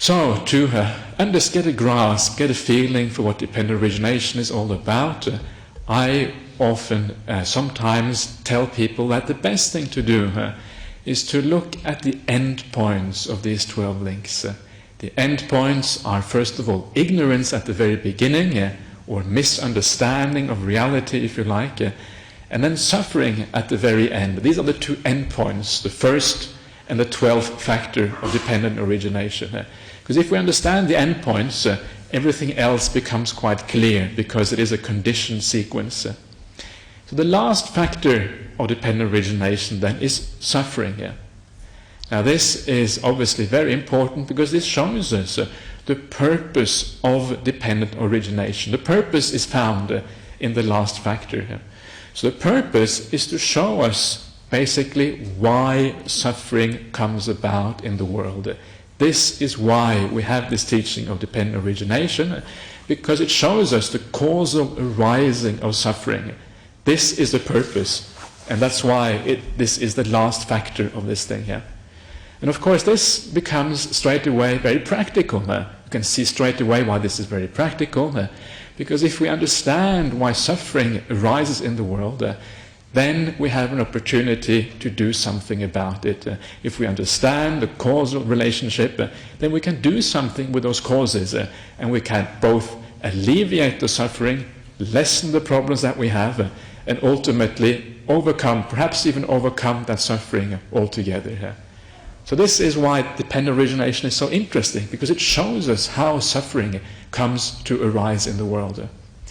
So, to get a grasp, get a feeling for what dependent origination is all about, I often, sometimes tell people that the best thing to do is to look at the end points of these 12 links. The end points are, first of all, ignorance at the very beginning, or misunderstanding of reality, if you like, and then suffering at the very end. These are the two end points, the first and the 12th factor of dependent origination. Because if we understand the end points, everything else becomes quite clear, because it is a conditioned sequence. So the last factor of dependent origination then is suffering. Now this is obviously very important, because this shows us the purpose of dependent origination. The purpose is found in the last factor. So the purpose is to show us basically why suffering comes about in the world. This is why we have this teaching of dependent origination, because it shows us the causal arising of suffering. This is the purpose, and that's why this is the last factor of this thing here. And of course this becomes straight away very practical. You can see straight away why this is very practical, because if we understand why suffering arises in the world, then we have an opportunity to do something about it. If we understand the causal relationship, then we can do something with those causes, and we can both alleviate the suffering, lessen the problems that we have, and ultimately overcome, perhaps even overcome that suffering altogether. So this is why dependent origination is so interesting, because it shows us how suffering comes to arise in the world.